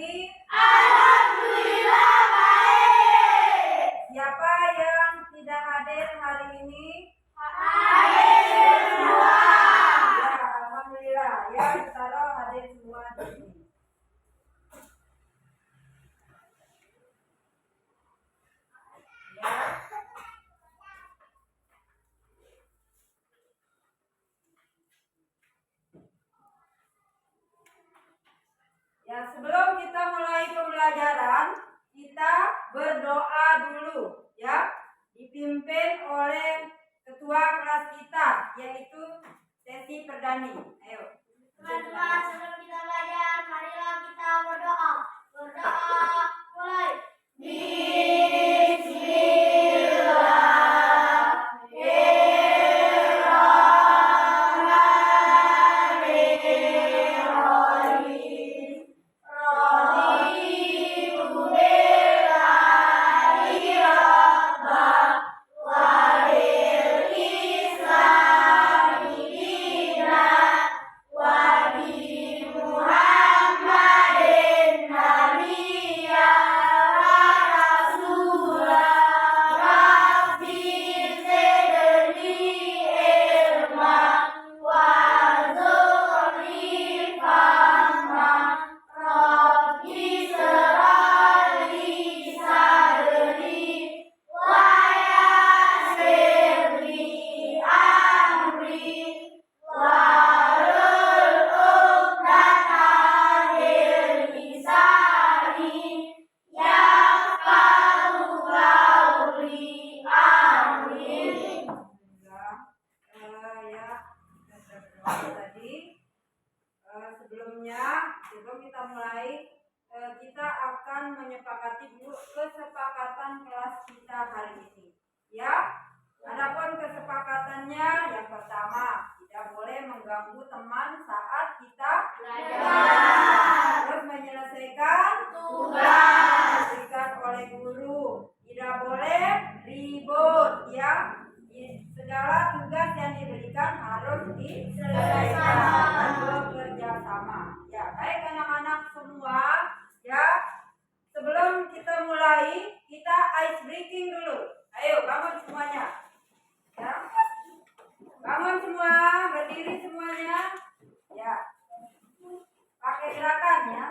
ini? Alhamdulillah baik. Siapa yang tidak hadir hari ini? Hadir semua. Ya, alhamdulillah. Ya, taruh hadir semua di sini. Ya, sebelum kita mulai pembelajaran, kita berdoa dulu, ya. Dipimpin oleh ketua kelas kita, yaitu Sesi Perdani. Ayo. Teman-teman, sebelum kita belajar, marilah kita berdoa. Berdoa mulai. Sebelum kita mulai, kita akan menyepakati dulu kesepakatan kelas kita hari ini. Ya, adapun kesepakatannya yang pertama, tidak boleh mengganggu teman saat kita belajar. Terus menyelesaikan tugas diberikan oleh guru. Tidak boleh ribut, ya. Segala tugas yang diberikan harus diselesaikan bekerja sama. Ya, baik anak-anak semua, ya. Sebelum kita mulai, kita ice breaking dulu. Ayo, bangun semuanya. Ya. Bangun semua, berdiri semuanya. Ya. Pakai gerakan ya.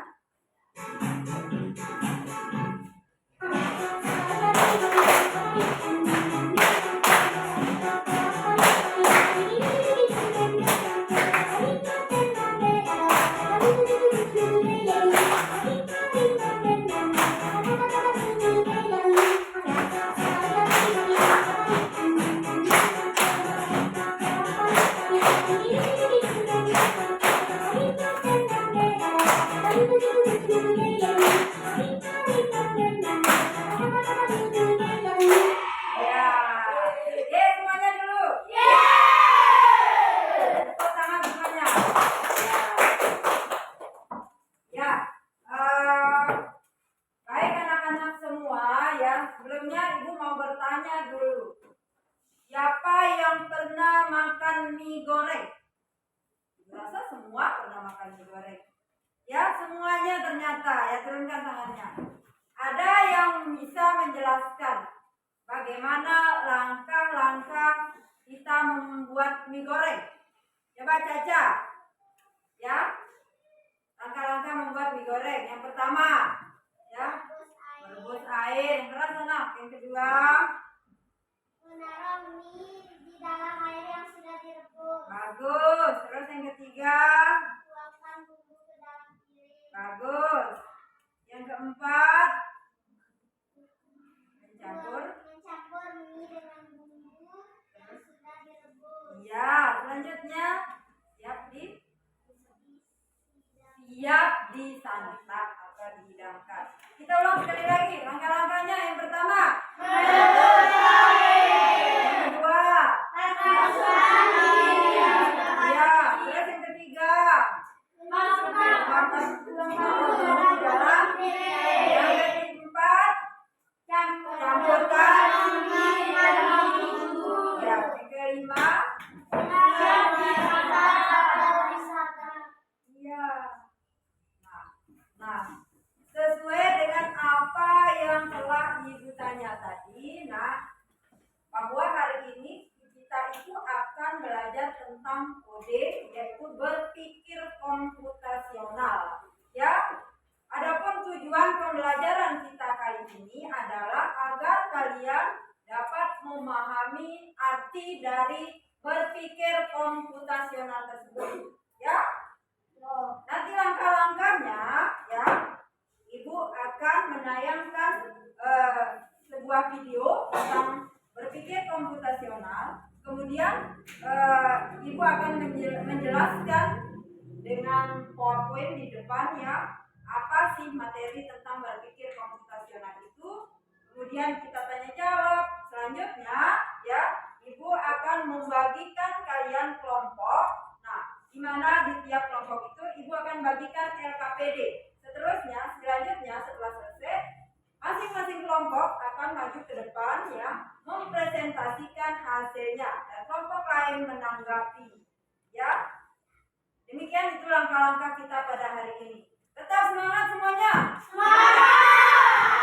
Sebelumnya Ibu mau bertanya dulu. Siapa yang pernah makan mie goreng? Rasa semua pernah makan mie goreng. Ya, semuanya ternyata. Ya, turunkan tangannya. Ada yang bisa menjelaskan bagaimana langkah-langkah kita membuat mie goreng? Coba Caca. Ya. Langkah-langkah membuat mie goreng. Yang pertama, ya. Merebus air, yang keras sana. Yang kedua, menaruh mie di dalam air yang sudah direbus. Bagus. Terus yang ketiga, tuangkan bumbu ke dalam piring. Bagus. Yang keempat, mencampur mie dengan bumbu yang sudah direbus. Iya, selanjutnya siap disantap atau dihidangkan. Kita ulang sekali lagi. Langkah-langkahnya yang pertama, merebus air. Yang kedua, masukkan mie. Ya. Terus yang ketiga, masukkan bumbu ke dalam piring. Yang keempat, campurkan mie dengan bumbu. Ya. Yang kelima, Iya. Nah, yang telah Ibu tanya tadi, bahwa hari ini kita itu akan belajar tentang kode, yaitu berpikir komputasional. Ya, adapun tujuan pembelajaran kita kali ini adalah agar kalian dapat memahami arti dari berpikir komputasional tersebut. Ya, nanti langkah-langkahnya, ya, Ibu akan menayangkan sebuah video tentang berpikir komputasional. Kemudian Ibu akan menjelaskan dengan PowerPoint di depannya apa sih materi tentang berpikir komputasional itu. Kemudian kita tanya jawab. Selanjutnya, ya, Ibu akan membagikan kalian kelompok. Nah, di mana di tiap kelompok itu Ibu akan bagikan LKPD. Selanjutnya setelah selesai, masing-masing kelompok akan maju ke depan, ya, mempresentasikan hasilnya dan kelompok lain menanggapi. Ya, demikian itu langkah-langkah kita pada hari ini. Tetap semangat semuanya. Semangat.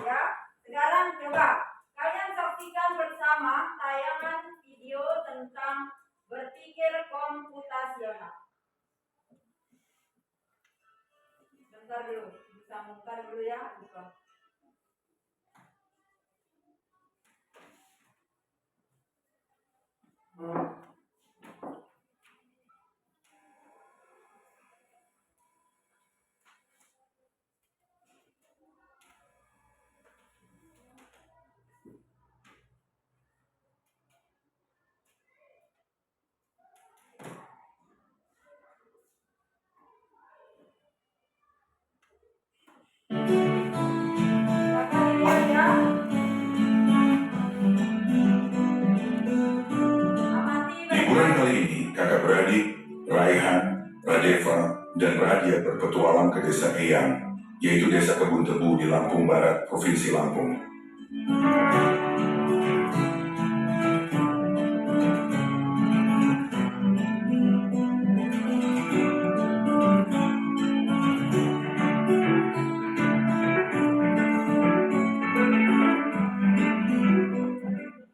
Ya, sekarang coba kalian saksikan bersama tayangan video tentang berpikir komputasional. Bentar dulu, disambungkan dulu ya. Buka. Liburan kali ini, kakak beradik, Raihan, Radeva, dan Radia berpetualang ke desa Eyang, yaitu desa Kebun Tebu di Lampung Barat, Provinsi Lampung.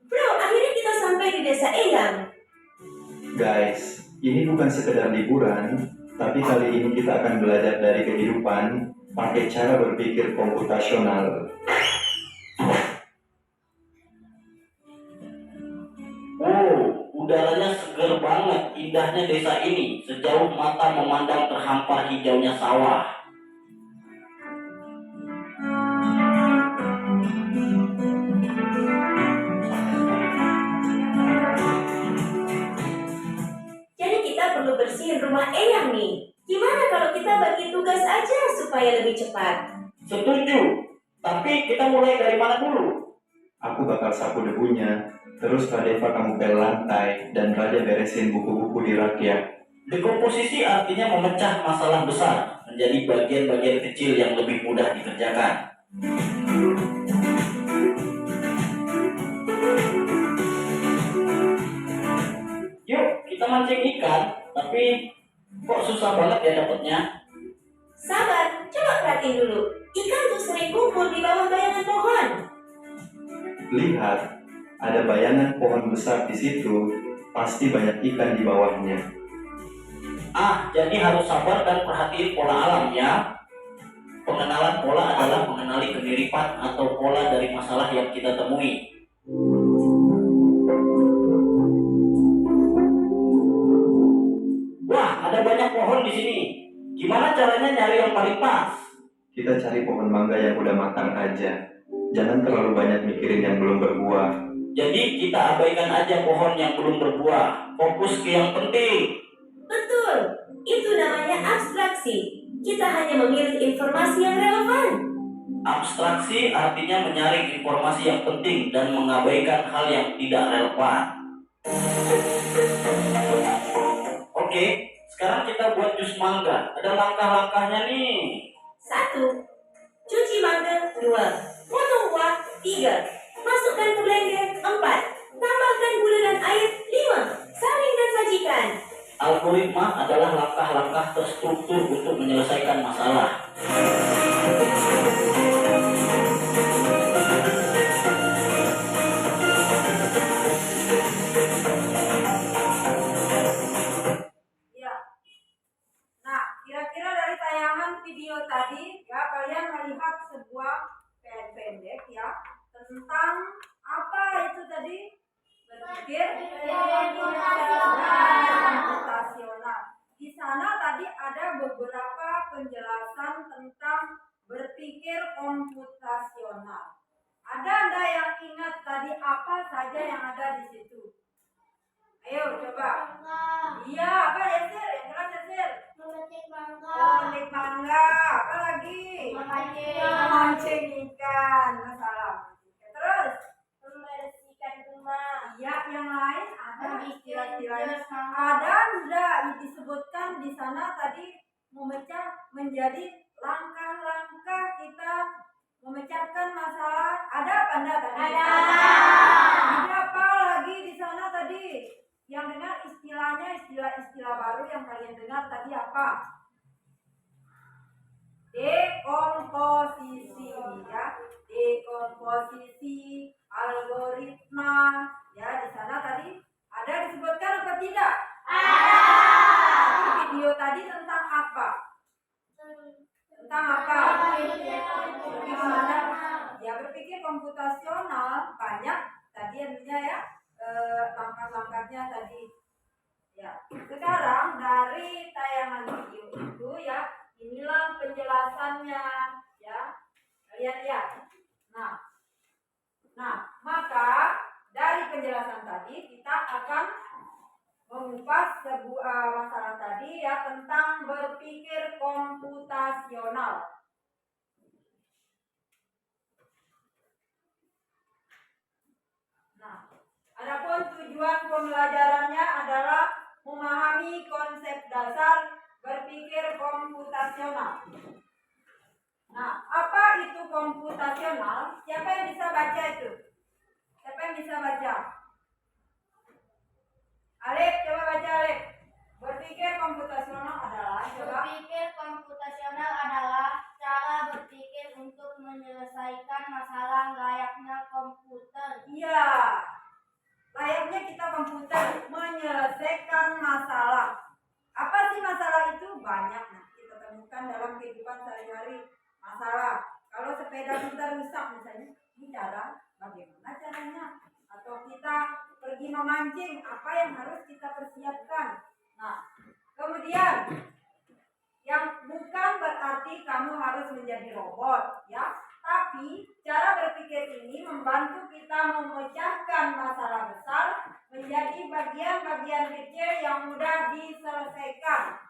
Bro, akhirnya kita sampai di desa Eyang. Guys, ini bukan sekedar liburan, tapi kali ini kita akan belajar dari kehidupan pakai cara berpikir komputasional. Udaranya seger banget, indahnya desa ini. Sejauh mata memandang terhampar hijaunya sawah. Jadi kita perlu bersihin rumah Eyang nih. Gimana kalau kita bagi tugas aja supaya lebih cepat? Setuju, tapi kita mulai dari mana dulu? Aku bakal sapu debunya, terus Radeva kamu pel lantai, dan Raja beresin buku-buku di rak ya. Dekomposisi artinya memecah masalah besar menjadi bagian-bagian kecil yang lebih mudah dikerjakan. Yuk, kita mancing ikan, tapi kok susah banget ya dapetnya? Sabar, coba perhatiin dulu. Ikan tuh sering kumpul di bawah bayangan pohon. Lihat, ada bayangan pohon besar di situ, pasti banyak ikan di bawahnya. Jadi harus sabar dan perhatiin pola alam ya. Pengenalan pola adalah mengenali kemiripan atau pola dari masalah yang kita temui. Wah, ada banyak pohon di sini. Gimana caranya nyari yang paling pas? Kita cari pohon mangga yang udah matang aja. Jangan terlalu banyak mikirin yang belum berbuah. Jadi kita abaikan aja pohon yang belum berbuah. Fokus ke yang penting. Betul, itu namanya abstraksi. Kita hanya memilih informasi yang relevan. Abstraksi artinya menyaring informasi yang penting dan mengabaikan hal yang tidak relevan. Oke, sekarang kita buat jus mangga. Ada langkah-langkahnya nih. 1. Cuci mangga. 2. Potong buah. 3. Masukkan ke blender. 4. Tambahkan gula dan air. 5. Saring dan sajikan. Algoritma adalah langkah-langkah terstruktur untuk menyelesaikan masalah. tadi ya kalian melihat sebuah pendek ya tentang apa itu tadi berpikir komputasional. Di sana tadi ada beberapa penjelasan tentang berpikir komputasional. Ada Anda yang ingat tadi apa saja yang ada di situ? Ayo coba. Iya, apa Yasir? Yang keras Yasir? Memetik mangga. Oh, memetik mangga. Apa lagi? Memancing ikan. Masalah. Terus? Membersihkan rumah. Iya, yang lain ada istilah-istilahnya. Membuat Ada sudah disebutkan di sana tadi memecah menjadi langkah-langkah kita memecahkan masalah. Ada apa Anda tadi? Ada. Ada apa lagi di sana tadi? Yang dengar istilahnya istilah-istilah baru yang kalian dengar tadi apa? Dekomposisi ya, dekomposisi, algoritma ya di sana tadi ada disebutkan apa tidak? Ada. Video tadi tentang apa? Tentang apa? Bagaimana? Ya berpikir komputasional banyak tadi intinya ya langkah-langkahnya tadi. Ya sekarang dari tayangan video itu ya inilah penjelasannya ya kalian lihat. Nah maka dari penjelasan tadi kita akan mengupas sebuah masalah tadi ya tentang berpikir komputasional. Nah, adapun tujuan pembelajarannya adalah memahami konsep dasar berpikir komputasional. Nah, apa itu komputasional? Siapa yang bisa baca itu? Siapa yang bisa baca? Alif, coba baca Alif. Berpikir komputasional adalah Berpikir komputasional adalah cara berpikir untuk menyelesaikan masalah layaknya komputer. Iya, layaknya kita komputer menyelesaikan masalah. Apa sih masalah itu? Banyak kita temukan dalam kehidupan sehari-hari. Masalah, kalau sepeda kita rusak misalnya, ini bagaimana caranya? Atau kita pergi memancing, apa yang harus kita persiapkan? Nah, kemudian yang bukan berarti kamu harus menjadi robot, ya. Tapi cara berpikir ini membantu kita memecahkan masalah besar menjadi bagian-bagian kecil yang mudah diselesaikan.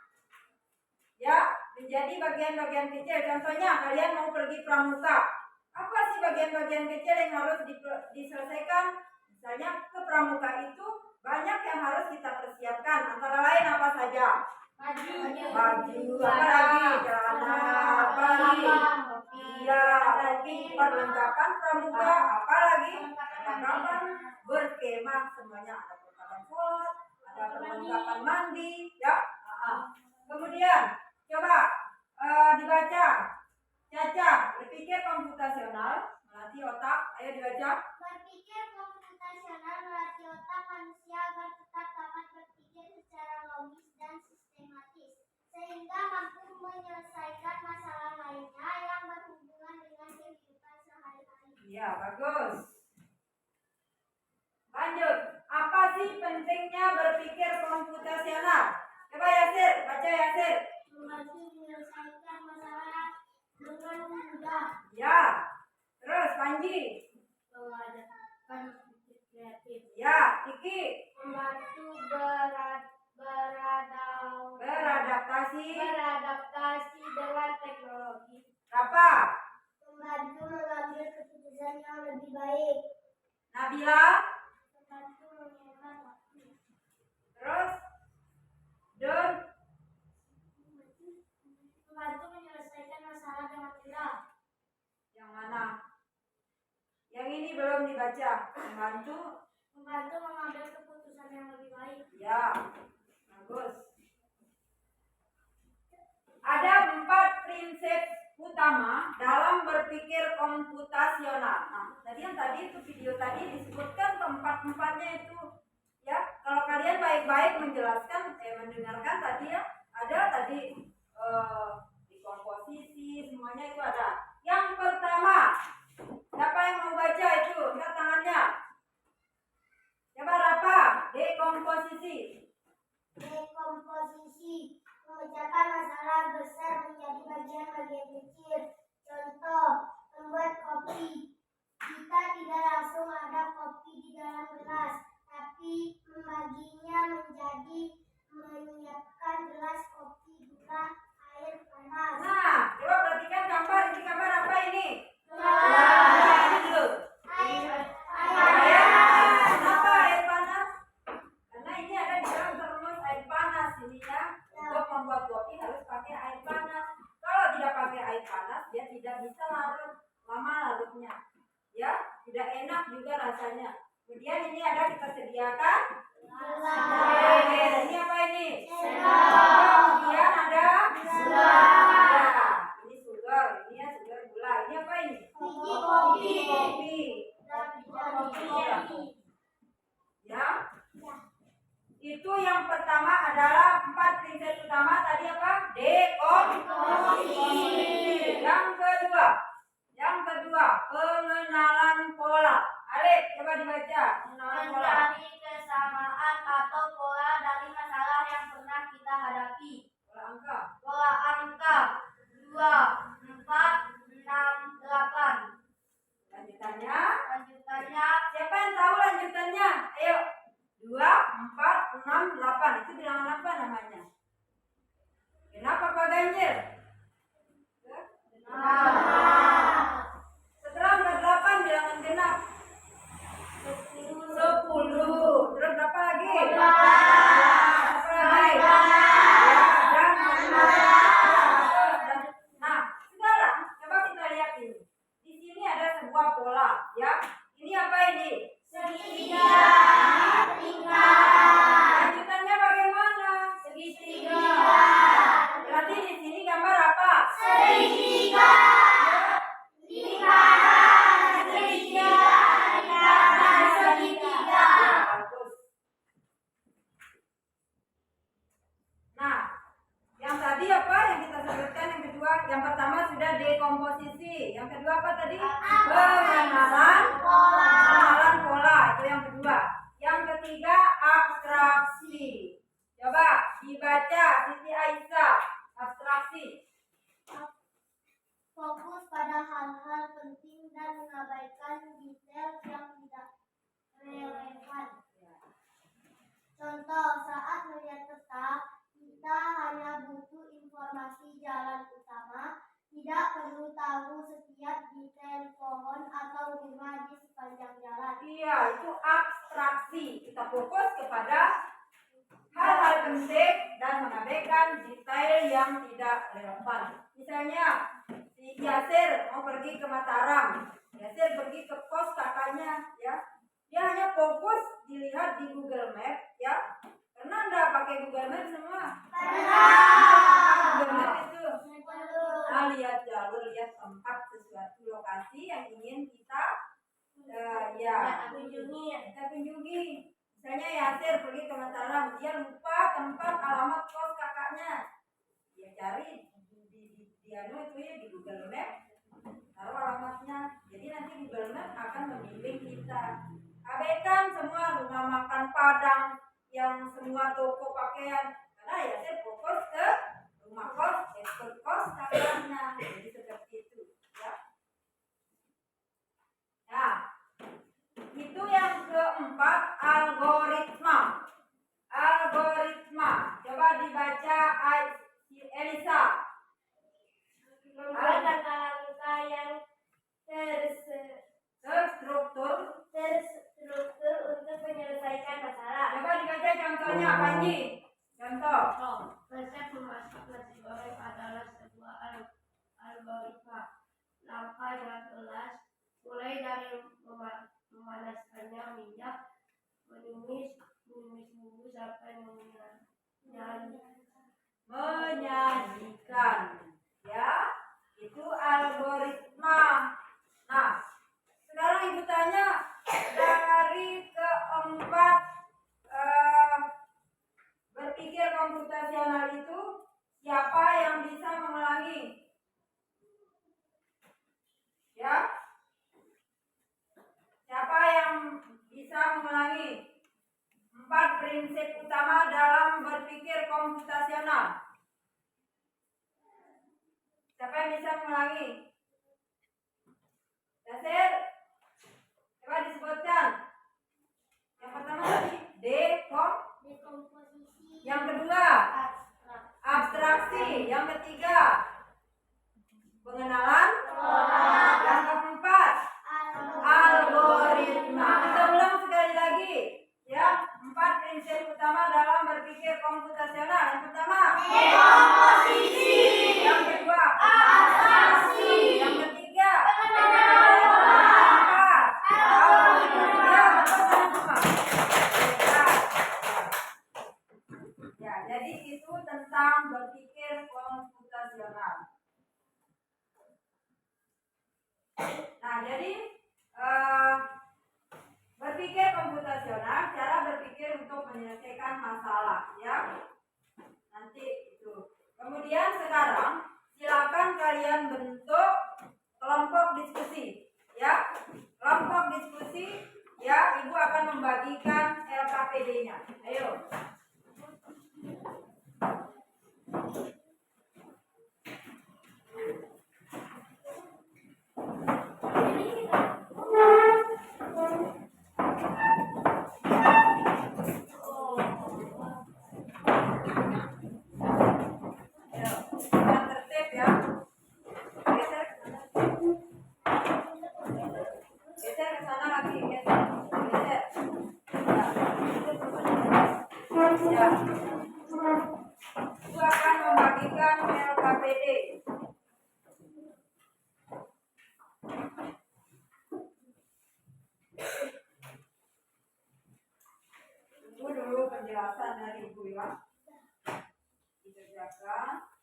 Ya, menjadi bagian-bagian kecil. Contohnya kalian mau pergi pramuka. Apa sih bagian-bagian kecil yang harus diselesaikan? Misalnya ke pramuka itu banyak yang harus kita persiapkan. Antara lain apa saja? Baju, apa lagi? Celana, apa lagi? Iya, topi, perlengkapan pramuka, apa lagi? Perlengkapan berkemah, semuanya ada perlengkapan sholat, ada perlengkapan mandi, ya. Kemudian coba dibaca. Caca, berpikir komputasional melatih otak. Ayo dibaca. Berpikir komputasional melatih otak manusia agar tetap dapat berpikir secara logis dan sistematis, sehingga mampu menyelesaikan masalah lainnya yang berhubungan dengan kehidupan sehari-hari. Iya, bagus. Lanjut. Apa sih pentingnya berpikir komputasional? Coba Yasir, baca Yasir. Membantu menyelesaikan masalah dengan mudah. Ya. Terus Panji. Mengadakan berpikir kreatif. Ya, Iki. Membantu beradaptasi dengan teknologi. Rafa. Membantu mengambil keputusan yang lebih baik. Nabila. Membantu menyiapkan waktu. Terus Don. Membantu menyelesaikan masalah dengan mudah. Yang mana? Yang ini belum dibaca. Membantu. Membantu mengambil keputusan yang lebih baik. Ya. Bagus. Ada 4 prinsip utama dalam berpikir komputasional. Nah, tadi itu video tadi disebutkan keempat-empatnya itu. Ya, kalau kalian baik-baik menjelaskan, mendengarkan tadi ya, ada tadi dekomposisi, panas, dia tidak bisa larut lama larutnya. Ya, tidak enak juga rasanya. Kemudian ini ada kita sediakan ini apa ini? Kemudian ada gula. Ini sugar, ini ya sugar gula. Ini apa ini? Kopi. Ya. Itu yang pertama adalah 4 prinsip utama tadi apa? Dekomposisi. Yang kedua, pengenalan pola. Alif, coba dibaca pengenalan pola. Mencari kesamaan atau pola dari masalah yang pernah kita hadapi. Pola angka. Pola angka 2, 4, 6, 8. Lanjutannya, Lanjutannya siapa yang tahu lanjutannya? Ayo. 2, 4, 6, 8. Itu bilangan apa namanya? Kenapa Pak Ganjil? Setelah angka 8 bilangan genap. 10. Terus berapa lagi? 12. Berapa lagi? Dan 14. Nah, sekarang coba kita lihat ini. Di sini ada sebuah pola, ya. Ini apa ini? segitiga. Lanjutannya bagaimana? Segitiga. Berarti di sini gambar apa? Segitiga. Lingkaran segitiga. Lingkaran segitiga. Bagus. Nah, yang tadi apa yang kita sebutkan yang kedua? Yang pertama sudah dekomposisi. Yang kedua apa tadi? Pengenalan pola. Itu yang kedua. Yang ketiga abstraksi. Coba dibaca Siti Aisyah. Abstraksi. Fokus pada hal-hal penting dan mengabaikan detail yang tidak relevan. Contoh, saat melihat peta, kita hanya butuh informasi jalan utama, tidak perlu tahu setiap detail pohon atau rumah di sepanjang jalan. Iya, itu abstraksi. Kita fokus kepada hal-hal penting dan mengabaikan detail yang tidak relevan. Misalnya, si Yasir mau pergi ke Mataram. Yasir pergi ke kos kakaknya, ya. Dia hanya fokus dilihat di Google Map, ya. Pernah enggak pakai Google Map semua? Google Map itu lihat jalur, lihat tempat sesuatu lokasi yang ingin kita kunjungi. Misalnya Yasir pergi ke Mataram, dia lupa tempat alamat kos kakaknya. Dia cari di Google Map, taruh alamatnya. Jadi nanti Google Map akan membimbing kita. Abaikan semua rumah makan Padang, yang semua toko pakaian, karena Yasir fokus ke rumah kos, ke kos kakaknya. Jadi seperti itu, ya. Nah, itu yang keempat, algoritma. Coba dibaca Elisa. Langkah-langkah yang terstruktur untuk menyelesaikan masalah. Coba dibaca contohnya, Panji. Contoh. Resep memasak nasi goreng adalah sebuah algoritma. Langkah yang jelas, mulai dari memanaskannya minyak, menumis bumbu sampai Menyajikan, ya, itu algoritma. Nah, sekarang ibu tanya, dari keempat berpikir komputasional itu siapa yang bisa mengulangi? Ya, siapa yang bisa mengulangi 4 prinsip utama dalam berpikir komputasional? Siapa yang bisa mengulangi? Yasir, coba disebutkan. Yang pertama tadi dekomposisi. Yang kedua abstraksi. Yang ketiga pengenalan. Yang keempat algoritma. Kita ulang sekali lagi, ya. 4 prinsip utama dalam berpikir komputasional. Yang pertama dekomposisi. Yang kedua abstraksi. kelompok diskusi. Ya, kelompok diskusi. Ya, Ibu akan membagikan LKPD-nya. Ayo. Ayo, kita tertib ya. Geser ke sana. Geser ke sana lagi, geser. Geser. Ya. Ibu akan membagikan LKPD. Tunggu dulu penjelasan dari Ibu ya. Dikerjakan.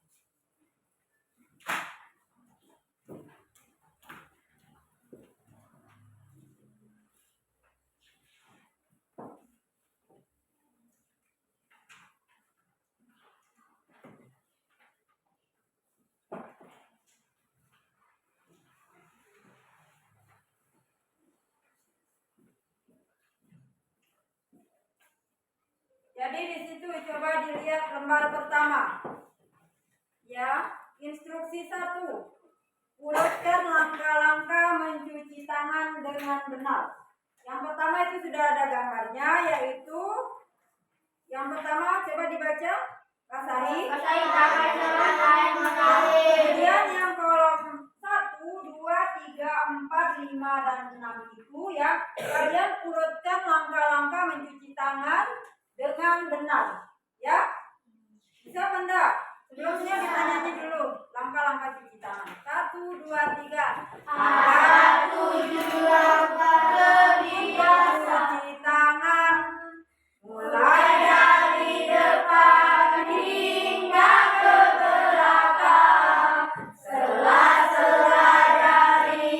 Jadi di situ coba dilihat lembar pertama. Ya, instruksi 1. Urutkan langkah-langkah mencuci tangan dengan benar. Yang pertama itu sudah ada gambarnya, yaitu yang pertama coba dibaca, basahi. Basahi tangan dengan air mengalir. Kemudian yang kolom 1, 2, 3, 4, 5, dan 6 itu ya, kalian urutkan langkah-langkah mencuci tangan dengan benar. Ya, bisa benda. Sebelumnya ditanyanya dulu langkah-langkah cuci tangan. 1, 2, 3. Ada 7 langkah kebiasaan. Cuci tangan mulai Dari depan hingga ke belakang, sela-sela dari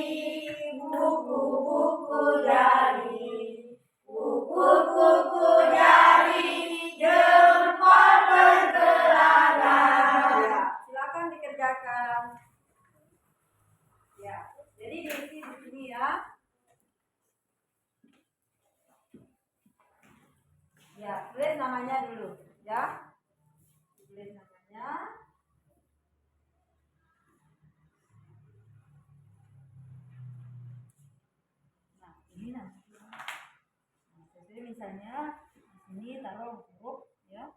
buku-buku jari, buku-buku jari, jempol bergelangan. Ya, silakan dikerjakan. Ya, jadi diisi di sini ya. Ya, tulis namanya dulu, ya. Tulis namanya. Nah, ini nanti. Nah, jadi misalnya di sini taruh huruf, ya.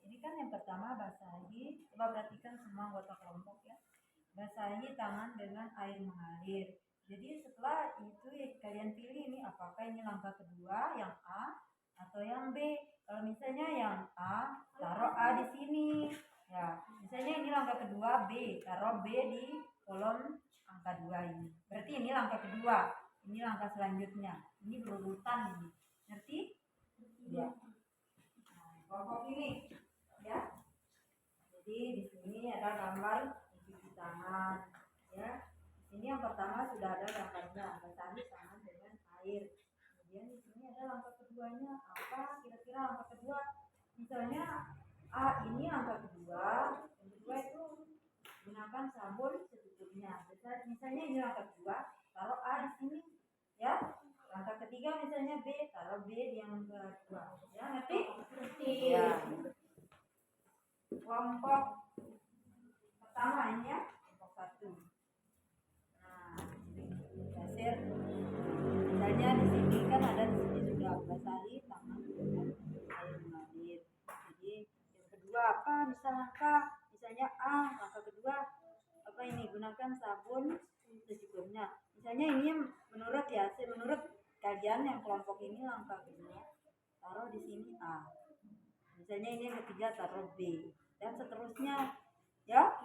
Ini kan yang pertama basahi. Coba perhatikan semua anggota kelompok ya. Basahi tangan dengan air mengalir. Jadi setelah itu ya, kalian pilih ini apakah ini langkah kedua yang A atau yang B. Kalau misalnya yang A, taruh A di sini. Ya, misalnya ini langkah kedua B, taruh B di kolom angka 2 ini. Berarti ini langkah kedua. Ini langkah selanjutnya. Ini berurutan ini. Ngerti? Ya. Nah, kelompok ini ya. Jadi di sini ada gambar cuci tangan, ya. Di sini yang pertama sudah ada gambarnya, basahi tangan dengan air. Kemudian di sini ada langkah keduanya. Apa kira-kira langkah kedua? Misalnya A ini langkah kedua. Yang kedua itu gunakan sabun secukupnya. Misalnya ini langkah kedua, taruh A di sini, ya. Langkah ketiga misalnya B, taruh B di yang kedua. Ya, ngerti? Ya. Kelompok pertama ini ya, kelompok 1. Nah, geser. Misalnya di sini kan ada di sini sudah basahi tangan dengan air mengalir. Jadi yang kedua apa? Misalnya A, langkah kedua apa ini? Gunakan sabun secukupnya. Misalnya ini menurut kalian yang kelompok ini langkah kedua, taruh di sini A. Misalnya ini yang ketiga taruh B dan seterusnya, ya,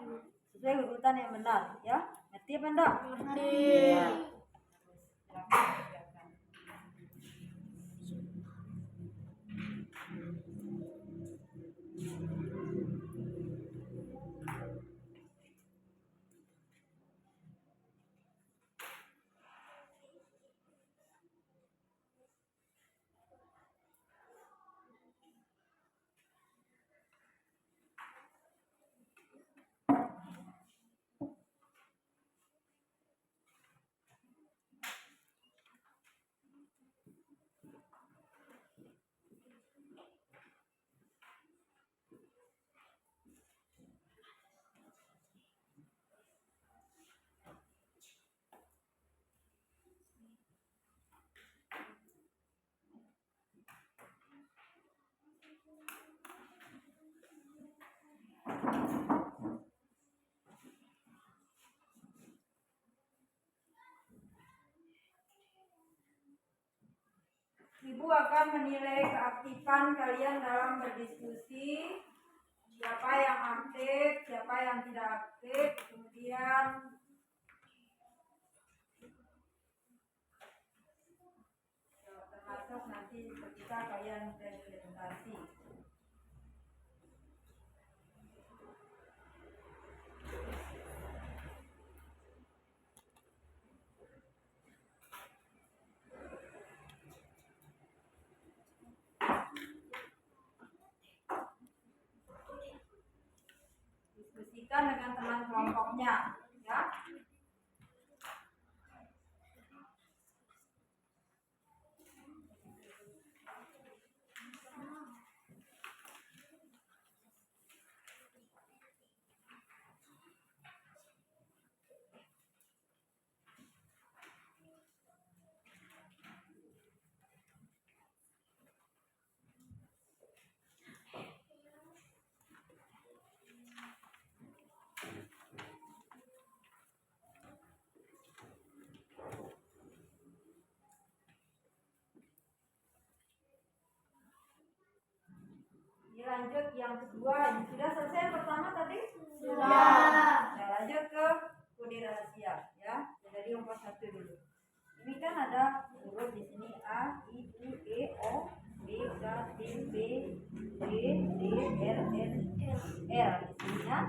sesuai urutan yang benar, ya. Ngerti apa enggak? Ngerti. Ya. Silakan kerjakan. Ibu akan menilai keaktifan kalian dalam berdiskusi. Siapa yang aktif, siapa yang tidak aktif, kemudian termasuk nanti ketika kalian presentasi. Diskusikan dengan teman kelompoknya, ya. Lanjut yang kedua. Sudah selesai yang pertama tadi? Sudah. Nah, lanjut ke kode rahasia, ya. Jadi yang kelas 1 dulu. Ini kan ada huruf di sini A, I, U, E, O, B, K, T, B, D, D, R, N, L di sini, ya. Nah,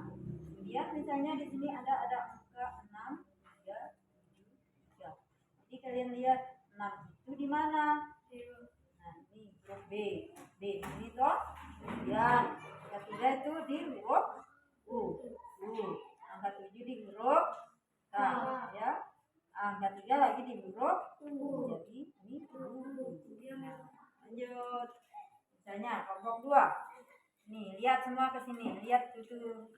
kemudian misalnya di sini ada angka 6, 3, 7, 3. Jadi kalian lihat 6 itu di mana? Nah, ini huruf B. B di sini toh. Ya, ketiga itu di huruf U. Angka 7 di huruf K, ya. Angka 3 lagi di huruf U. Jadi ini U. Nah, lanjut. Misalnya kelompok 2. Nih, lihat semua ke sini. Lihat itu.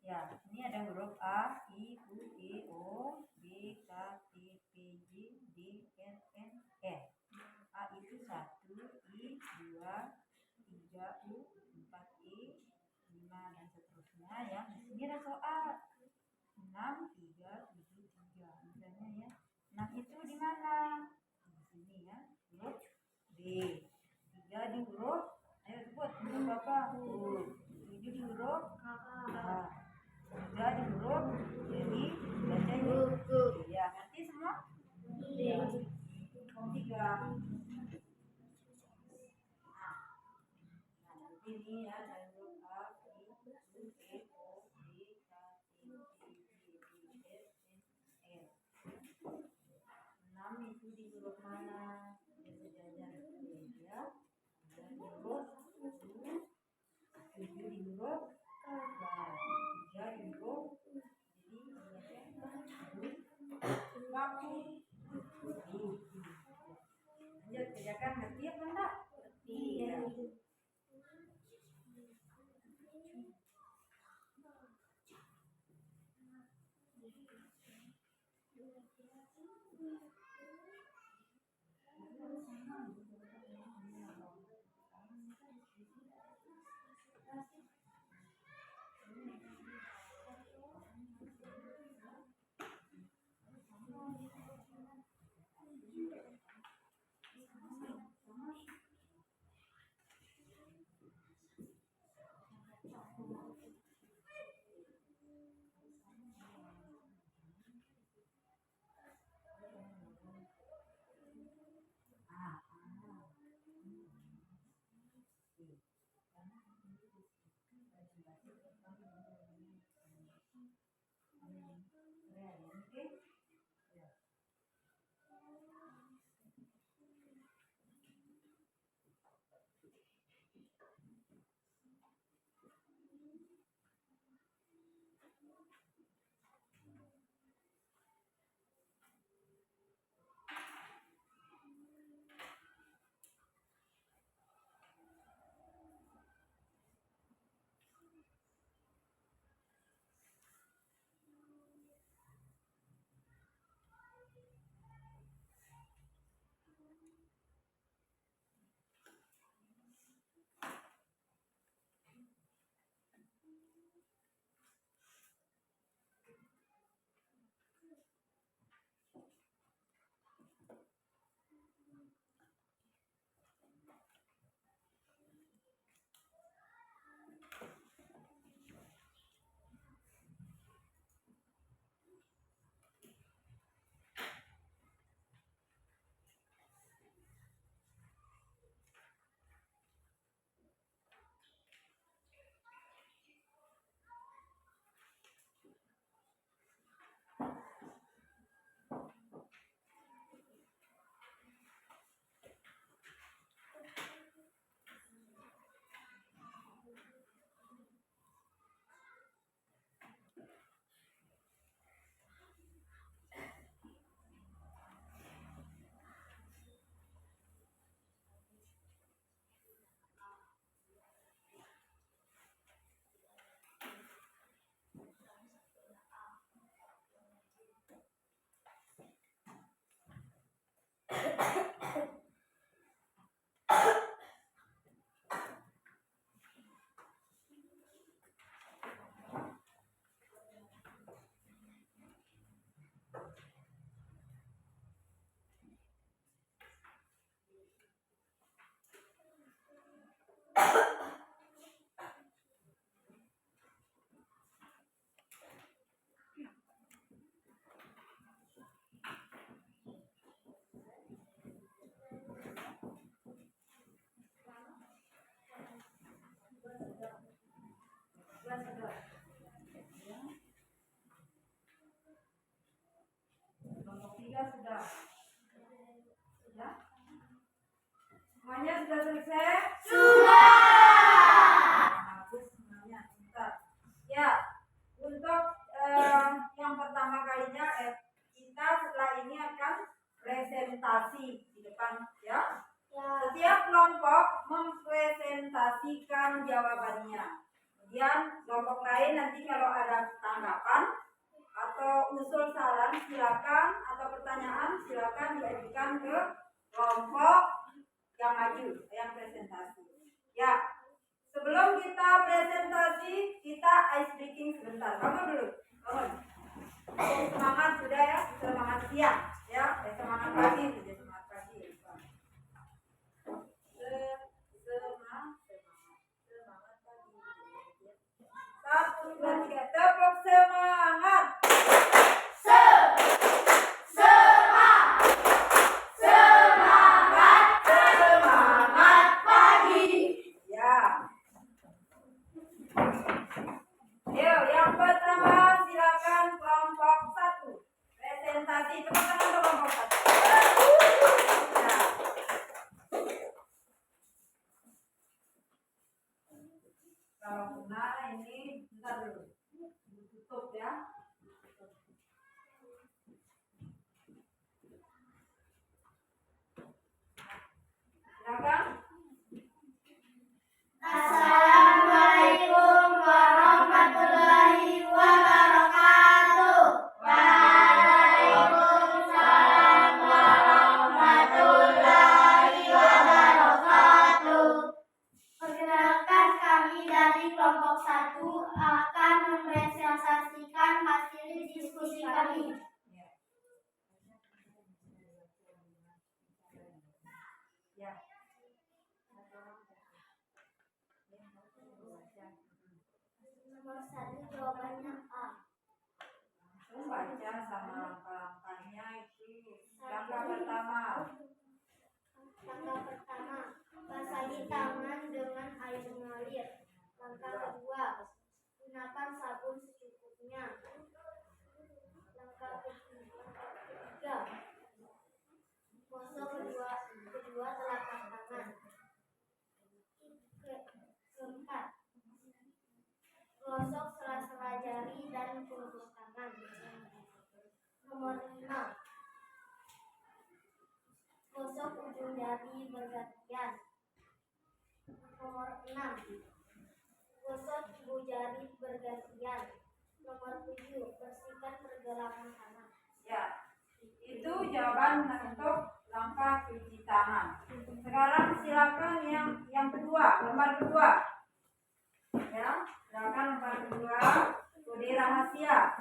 Ya, ini ada huruf A, I, U, E, O, B, K, T, P, J, D, R, N, L. A itu 1, I 2, 3, U, 4, E, 5 dan seterusnya, ya. Di sini ada soal 6, 3, 7, 3. Misalnya, ya. 6 itu di mana? Di sini, ya. Huruf B. 3 di huruf, ayo sebut huruf apa? U. 7 di huruf K. 3 di huruf, jadi baca huruf U. Ya, nanti semua? Ya. 3. Ini ya, dan huruf A, I, U, E, O, B, K, T, P, J, D, R, N, L. 6 itu di huruf mana? Ya, sejajar ya. Dan huruf U, 7 di huruf K, 3 di huruf, jadi baku. Lanjut, kerjakan. Ngerti apa enggak? Iya. sudah selesai? Bagus semuanya. Bentar. Ya, untuk yang pertama kalinya kita setelah ini akan presentasi di depan ya. Setiap kelompok mempresentasikan jawabannya. Kemudian kelompok lain nanti kalau ada tanggapan atau usul saran silakan, atau pertanyaan silakan diajukan ke kelompok yang maju, yang presentasi. Ya, sebelum kita presentasi, kita ice breaking sebentar. Bangun dulu, bangun. Semangat sudah ya, semangat siang ya, semangat pagi sudah, semangat pagi. Semangat pagi. 1, 2, 3, tepuk semangat. Semangat pagi. Ya. Yuk, yang pertama silakan kelompok 1. Presentasi, tepuk tangan untuk kelompok 1. Ya. Kalau benar ini bentar dulu. Tutup ya. Silakan. Assalamualaikum warahmatullahi wabarakatuh. Waalaikumsalam warahmatullahi wabarakatuh. Perkenalkan, kami dari kelompok 1 akan mempresentasikan hasil diskusi kami. Ya. Nomor 1 jawabannya A. Langsung baca sama langkah-langkahnya itu. Langkah pertama. Langkah pertama, basahi tangan dengan air mengalir. Langkah kedua, gunakan sabun secukupnya. Langkah ketiga, gosok kedua telapak tangan. Keempat, gosok sela-sela jari dan telapak tangan. Nomor 5, gosok ujung jari bergantian. Nomor 6, gosok ibu jari bergantian. Nomor 7, bersihkan pergelangan tangan. Ya. Itu jawaban untuk langkah cuci tangan. Sekarang silakan yang kedua, lembar kedua. Ya, silakan lembar kedua, kode rahasia.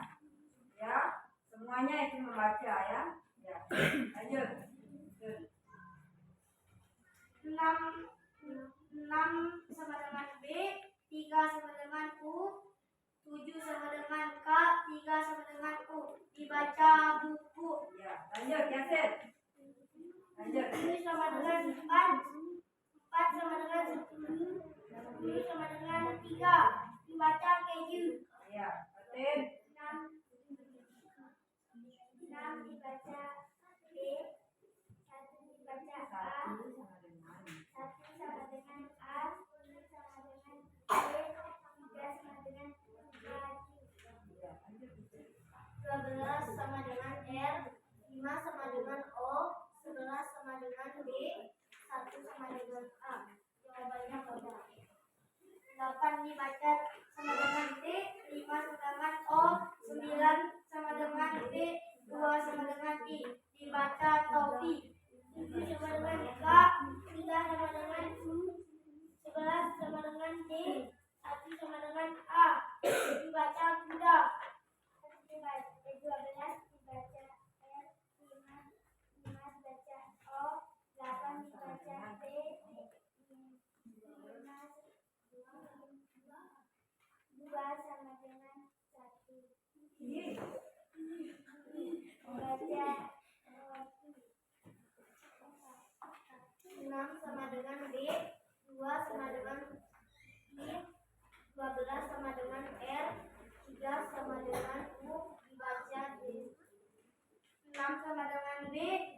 Ya, semuanya itu membaca ya. Ya. Lanjut. 6 sama dengan B, 3 sama dengan U, 7 sama dengan K, 3 sama dengan U. Dibaca buku. Ya, lanjut Yasin. Lanjut. 7 sama dengan 4, 4 sama dengan 10, 10 sama dengan 3. Dibaca keju. Ya, Yasin. 6 dibaca B, 1 dibaca A, 1 sama dengan A, 2 sama dengan B, 3 sama dengan A, 12 sama dengan R, 5 sama dengan O, 11 sama dengan B, 1 sama dengan A. Jawabannya benar. 8 dibaca sama dengan T, 5 sama dengan O, 9 sama dengan B, 2 sama dengan I. Dibaca topi. 7 sama dengan K, 3 sama dengan U, 11 sama dengan D, 1 sama dengan A. Dibaca kuda. 12 dibaca R, 5 dibaca O, 8 dibaca B, 2 sama dengan 1. Dibaca roti. 6 sama dengan B, 2 sama dengan I, 12 sama dengan R, 3 sama dengan U. Dibaca D. 6 sama dengan B,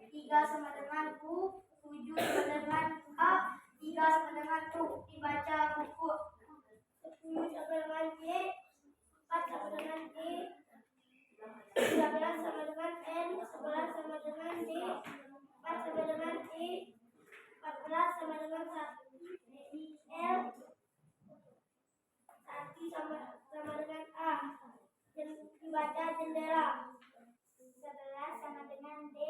3 sama dengan U, 7 sama dengan A, sama dengan E. 14 sama dengan 1 L. 1 sama dengan A. Dibaca jendela. 11 sama dengan D.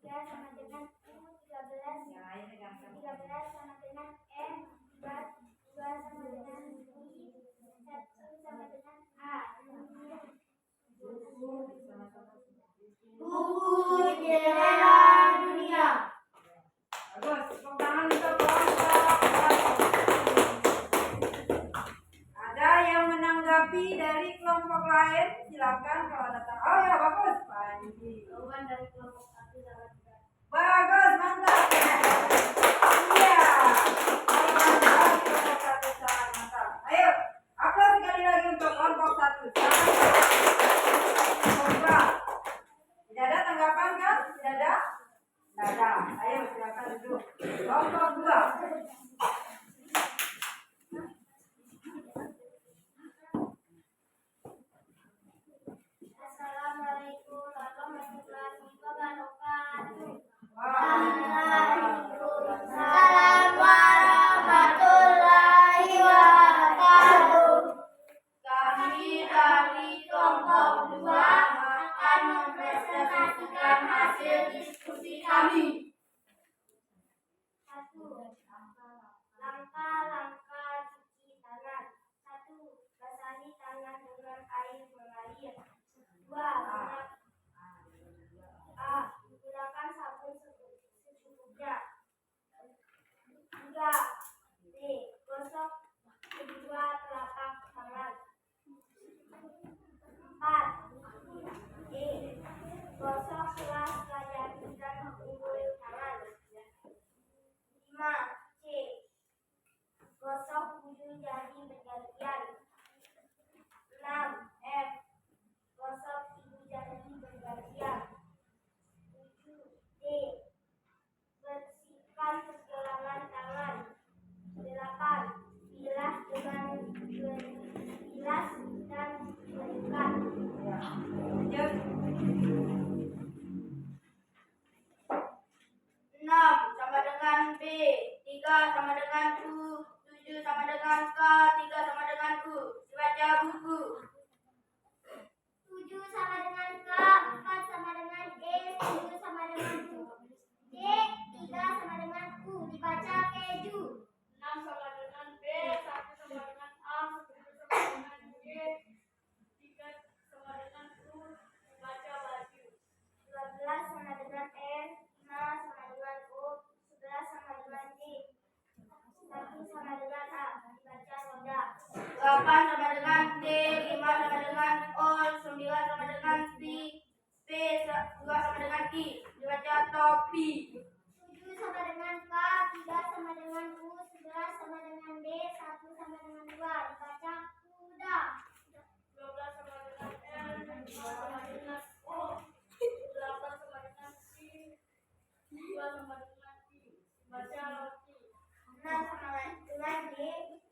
3 sama dengan U. 13 Ya, ini gampang. 13 sama dengan N. 2 sama dengan I. 1 sama dengan A. Buku jendela dunia. Bagus. Tepuk tangan untuk kelompok 1. Ada yang menanggapi dari kelompok lain? Silakan kalau ada. Oh ya, bagus. Panji. Jawaban dari kelompok 1 sama dengan Bagus, mantap. Iya. Jawaban dari kelompok 1 sangat mantap. Ayo, aplaus sekali lagi untuk kelompok 1. Coba. Tidak ada tanggapan kan? Tidak ada? Tidak ada. Ayo silakan duduk. Kelompok 2. Assalamualaikum warahmatullahi wabarakatuh. Waalaikumsalam warahmatullahi wabarakatuh. Kami dari kelompok 2 akan mempresentasikan hasil diskusi kami. 1. Langkah-langkah cuci tangan. 1. Basahi tangan dengan air mengalir. 2. Gunakan sabun secukupnya. 3. D. Gosok kedua telapak tangan. 4. E. Gosok sela-sela jari dan ujung tangan. 5. C. Gosok ujung jari bergantian. 6. F. Gosok ibu jari bergantian. 7. D. Bersihkan pergelangan tangan. 8. Bilas dengan bilas dan berikat. Ya. Lanjut. 6 sama dengan B. 3 sama dengan U. 7 sama dengan K. 3 sama dengan U. Dibaca buku. 7 sama dengan K. 4 sama dengan E. 7 sama dengan U. D. 3 sama dengan U. Dibaca keju. 6 sama dengan B. 1 sama dengan A. 10 sama dengan G. 3 sama dengan U. Dibaca baju. 12 sama dengan N. 5 sama dengan O. 11 sama dengan D. 1 sama dengan A. Dibaca roda. 8 sama dengan D. 5 sama dengan O. 9 sama dengan P. 2 sama dengan I. Dibaca topi. 7 sama dengan K. 3 sama dengan U. 11 sama dengan D. 1 sama dengan 2. Dibaca kuda. 12 sama dengan L. 5 sama dengan O. 8 sama dengan C. 2 sama dengan I. Dibaca roti. 6 sama dengan D.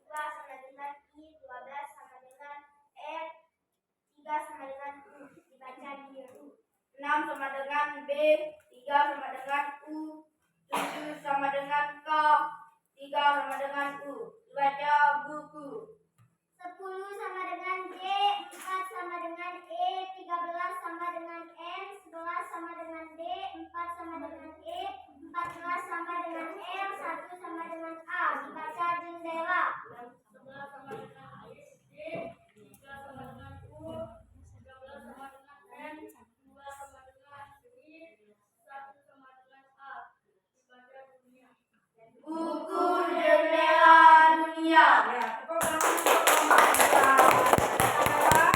2 sama dengan I. 12 sama dengan R. 3 sama dengan U. Dibaca biru. 6 sama dengan B. 3 sama dengan U. 7 sama dengan K. 3 sama dengan U. Dibaca buku. 10 sama dengan J. 4 sama dengan E. 13 sama dengan N. 11 sama dengan D. 4 sama dengan E. 14 sama dengan L. 1 sama dengan A. Dibaca jendela. 11 sama dengan D. 3 sama dengan U. 13 sama dengan N. 2 sama dengan I. 1 sama dengan A. Dibaca dunia. Buku jendela dunia. Ya, tepuk tangan untuk kelompok 2.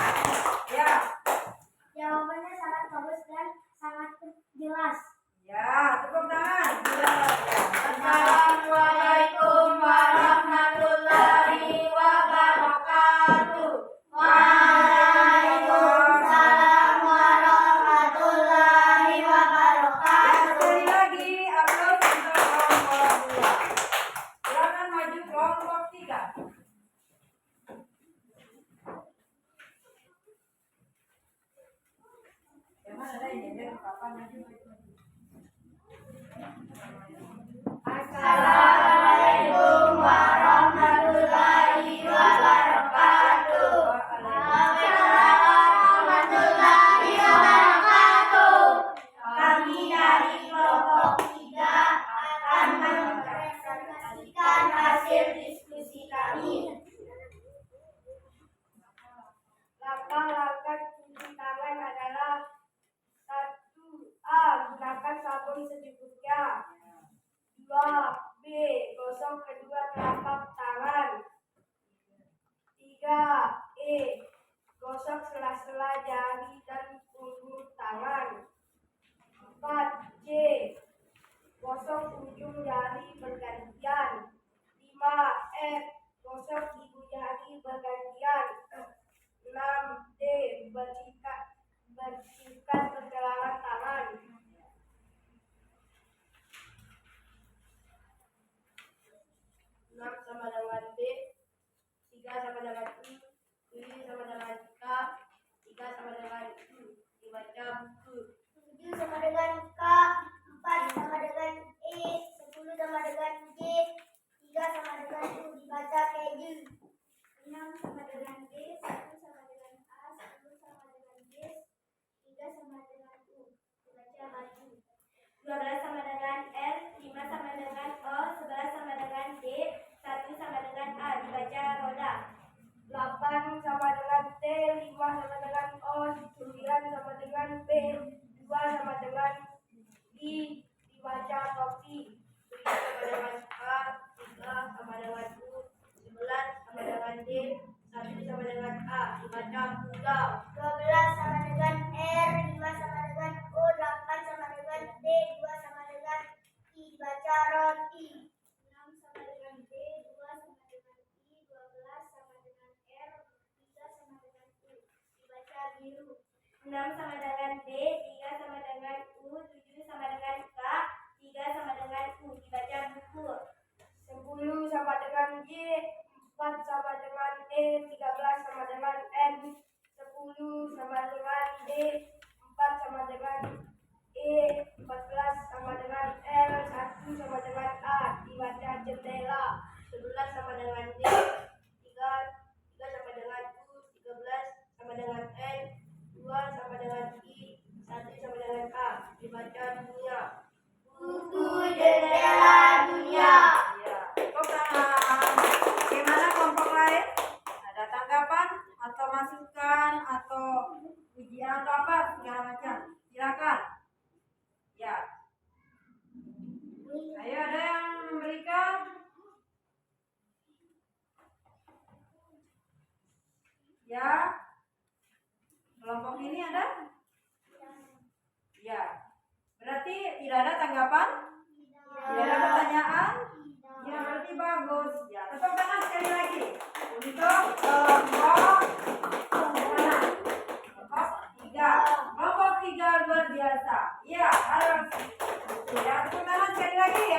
Ya. Jawabannya sangat bagus dan sangat jelas. Ya, tepuk tangan. Assalamualaikum warahmatullahi wabarakatuh. Waalaikumsalam warahmatullahi Ya, wabarakatuh. sekali lagi aplaus untuk kelompok 2. Silakan maju kelompok 3. Yang mana ada ini? Kapan maju? Assalamualaikum warahmatullahi wabarakatuh. Warahmatullahi wabarakatuh. Kami dari kelompok 3 akan mempresentasikan hasil diskusi kami. Langkah-langkah cuci tangan adalah 1A. Gunakan sabun secukupnya. 2B. Gosok kedua telapak tangan. 3E. Gosok sela-sela jari dan punggung tangan. 4C. Gosok ujung jari bergantian. 5F. Gosok ibu jari bergantian. 6D. Bersihkan pergelangan tangan. 6 sama dengan B, 3 sama dengan I, 7 sama dengan K, 3 sama dengan U. Dibaca buku. 7 sama dengan K, 4 sama dengan E, 10 sama dengan J, 3 sama dengan U. Dibaca keju. 6 sama dengan D, 1 sama dengan A, 10 sama dengan J, 3 sama dengan U. Dibaca baju. 12 sama dengan L, 5 sama dengan O, 11 sama dengan D, 1 sama dengan A. Dibaca roda. 8 sama dengan T, 5 sama dengan O, 9 sama dengan P, 2 sama dengan I. Dibaca topi. 7 sama dengan A, 3 sama dengan U, 11 sama dengan D, 1 sama dengan A. Dibaca kuda. 12 sama dengan R, 5 sama dengan O, 8 sama dengan D, 2 sama dengan I. Dibaca roti. 6 sama dengan D, 2 sama dengan I, 12 sama dengan R, 3 sama dengan U. Dibaca biru. 6 sama dengan D, 3 sama dengan U, 7 sama dengan K, 3 sama dengan U. Dibaca buku. 10 sama dengan J, 4 sama dengan E, 13 sama dengan N, 10 sama dengan D, 4 sama dengan E, 14 sama dengan L, 1 sama dengan A. Dibaca jendela. 11 sama dengan D, 3 sama dengan U, 13 sama dengan N, 2 sama dengan I, 1 sama dengan A. Dibaca dunia. Buku jendela dunia. Ya, tepuk tangan. Bagaimana kelompok lain? Ada tanggapan atau masukan atau ujian atau apa segala macam? Silakan. Ya. Ayo, ada yang memberikan? Ya. Kelompok ini ada? Ya. Berarti tidak ada tanggapan? Tidak ada pertanyaan? Ya, berarti bagus. Ya, tepuk tangan sekali lagi. Untuk kelompok mana? Kelompok 3. Kelompok 3 luar biasa. Ya, harus. Ya, tepuk tangan sekali lagi ya.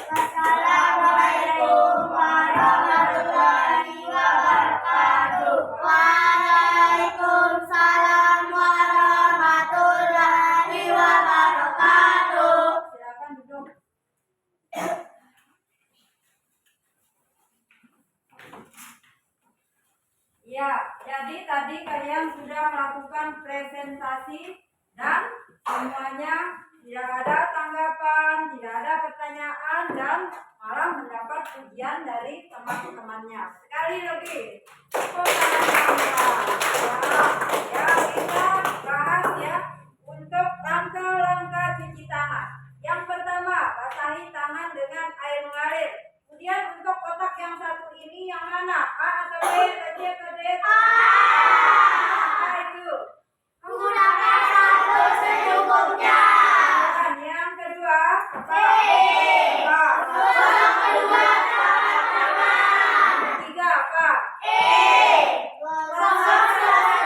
Assalamualaikum warahmatullahi wabarakatuh. Waalaikumsalam warahmatullahi wabarakatuh. Silakan duduk. Ya, jadi tadi kalian sudah melakukan presentasi dan semuanya tidak ada tanggapan, tidak ada pertanyaan dan malah mendapat pujian dari teman-temannya. Sekali lagi. Ya, kita bahas ya untuk langkah-langkah cuci tangan. Yang pertama, basahi tangan dengan air mengalir. Kemudian untuk kotak yang satu ini yang mana? A atau B, atau C atau D? Apa itu? Gunakan sabun secukupnya. Dan yang kedua, apa? A. Gosok kedua telapak tangan. Ketiga apa? Gosok selesai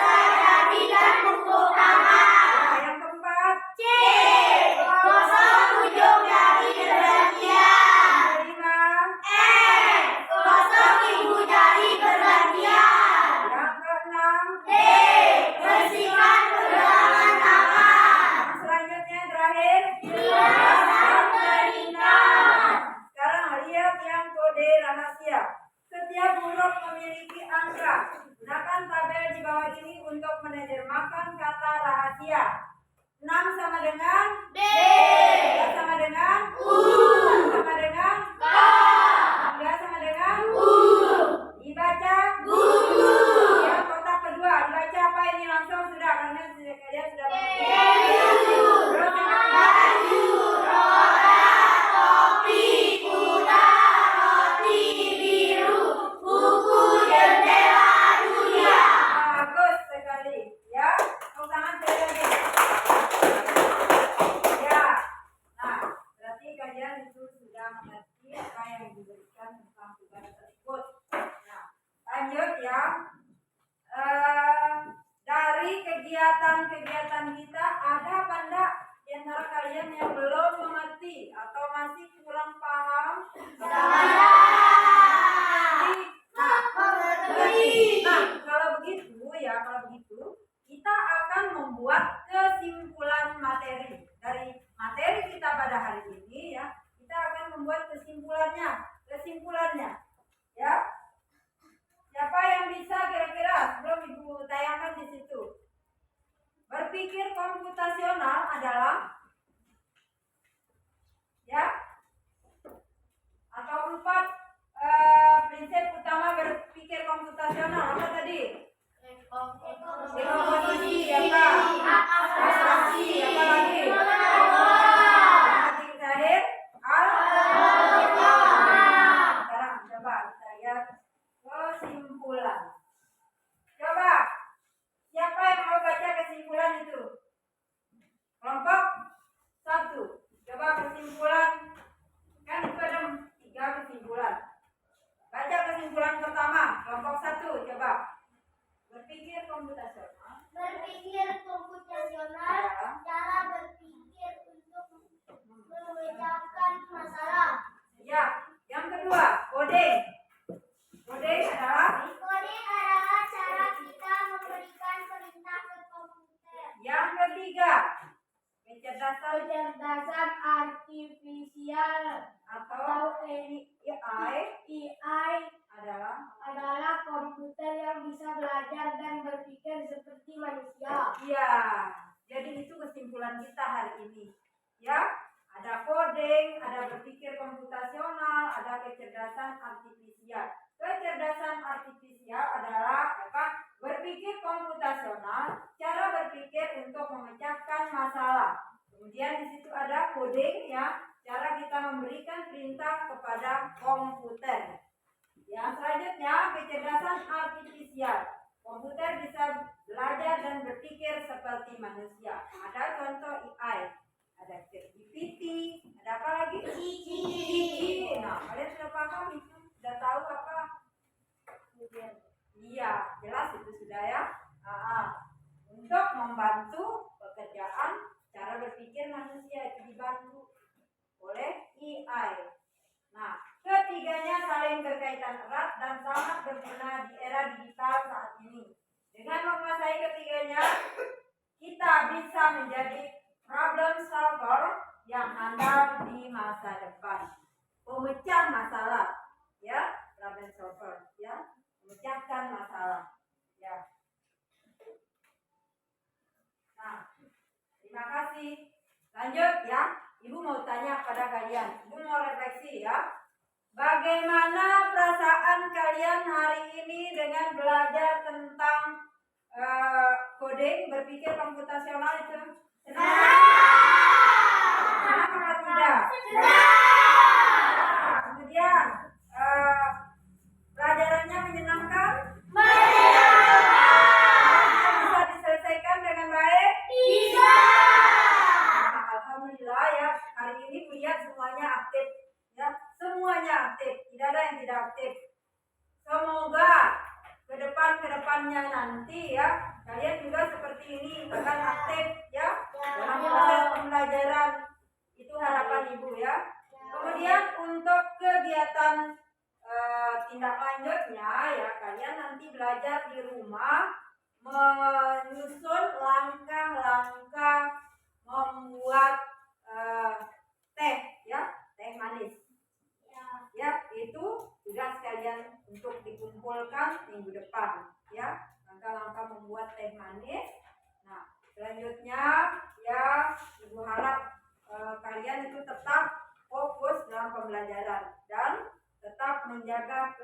untuk menerjemahkan kata rahasia. 6 sama dengan B. 3 sama dengan 4 sama dengan 9 sama dengan dibaca ya, kotak kedua dibaca apa ini langsung sudah karena kalian sudah mengerti. Terus yang kedua, bagus sekali ya. Tepuk tangan sekali lagi. Ya. Nah, berarti kalian itu sudah mengerti apa yang diberikan tentang tugas tersebut. Nah, lanjut ya. Dari kegiatan-kegiatan kita ada apa enggak di antara kalian yang belum mengerti atau masih kurang paham? Nah, kalau begitu kita akan membuat kesimpulan materi. Dari materi kita pada hari ini ya, kita akan membuat kesimpulannya. Ya. Siapa yang bisa kira-kira sebelum Ibu tayangkan di situ? Berpikir komputasional adalah ya atau 4 prinsip utama berpikir komputasional apa tadi? Dekomposisi apa? Abstraksi apa lagi? Yang terakhir sekarang coba kita lihat kesimpulan. Coba siapa yang mau baca kesimpulan itu? Kelompok 1. Coba kesimpulan. Kan itu ada 3 kesimpulan. Baca kesimpulan pertama, kelompok 1. Coba. Berpikir komputasional. Cara berpikir untuk memecahkan masalah. Ya, yang kedua, coding. Coding adalah Coding adalah cara kita memberikan perintah ke komputer. yang ketiga, kecerdasan Kecerdasan artifisial atau AI adalah komputer yang bisa belajar dan berpikir seperti manusia. iya. Jadi itu kesimpulan kita hari ini. Ya, ada coding, ada berpikir komputasional, ada kecerdasan artifisial. Kecerdasan artifisial adalah apa? Berpikir komputasional, cara berpikir untuk memecahkan masalah. Kemudian di situ ada coding ya, cara kita memberikan perintah kepada komputer. Yang selanjutnya kecerdasan artifisial. Komputer bisa belajar dan berpikir seperti manusia. Ada contoh AI, ada ChatGPT, ada apa lagi? Gigi. Nah, kalian sudah paham itu? Sudah tahu apa? Iya, jelas itu sudah ya. Untuk membantu pekerjaan, cara berpikir manusia itu dibantu oleh AI. Nah, ketiganya saling berkaitan erat dan sangat berguna di era digital saat ini. Dengan menguasai ketiganya, kita bisa menjadi problem solver yang handal di masa depan. Pemecah masalah, ya, problem solver, ya, memecahkan masalah, ya. Nah, terima kasih. Lanjut ya. Ibu mau tanya pada kalian. Ibu mau refleksi ya. Bagaimana perasaan kalian hari ini dengan belajar tentang coding, berpikir komputasional itu? Senang atau tidak? Kemudian pelajarannya menyenangkan? Bisa diselesaikan dengan baik? Nah, alhamdulillah ya, hari ini melihat semuanya aktif ya, semuanya aktif, tidak ada yang tidak aktif. Semoga kedepannya nanti ya kalian juga seperti ini akan aktif ya dalam proses pembelajaran. Itu harapan ibu ya. teh manis. Nah, selanjutnya ya Ibu harap kalian itu tetap fokus dalam pembelajaran dan tetap menjaga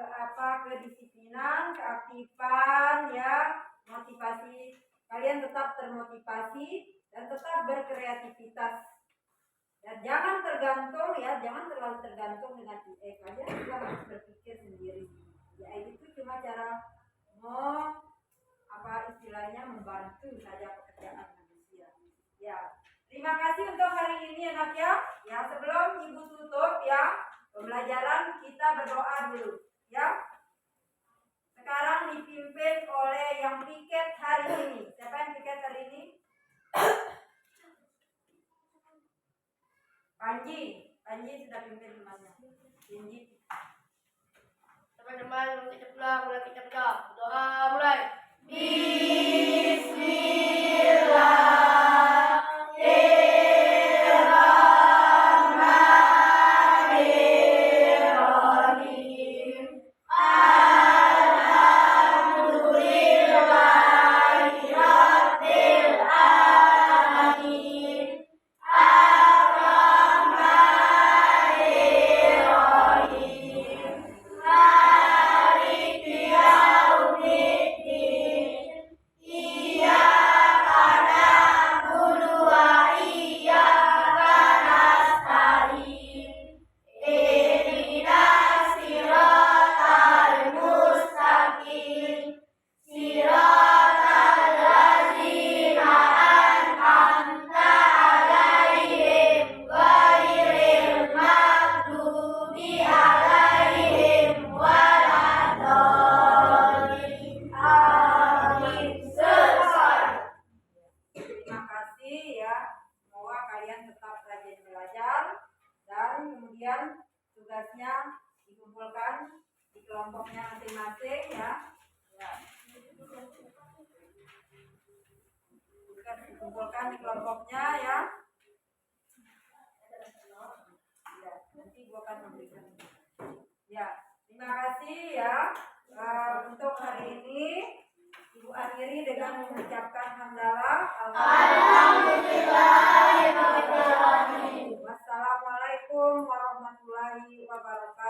kedisiplinan, keaktifan, ya, motivasi. Kalian tetap termotivasi dan tetap berkreativitas. Dan jangan tergantung, ya, jangan terlalu tergantung dengan IE. Kalian juga harus berpikir sendiri. Ya, itu cuma cara istilahnya membantu saja pekerjaan manusia. Ya, terima kasih untuk hari ini anak ya. Ya, sebelum Ibu tutup ya pembelajaran, kita berdoa dulu ya. Sekarang dipimpin oleh yang piket hari ini. Siapa yang piket hari ini? Panji sudah pimpin temannya. Panji. Teman-teman, kita pulang, mulai kita berdoa. Doa mulai. Terima kasih ya. Semoga kalian tetap rajin belajar dan kemudian tugasnya dikumpulkan di kelompoknya masing-masing ya. Ya. Tugas dikumpulkan di kelompoknya ya. Ya, nanti gua akan memberikan. Ya, terima kasih ya. Untuk hari ini Ibu akhiri dengan mengucapkan hamdalah. Alhamdulillah. Wassalamualaikum warahmatullahi wabarakatuh.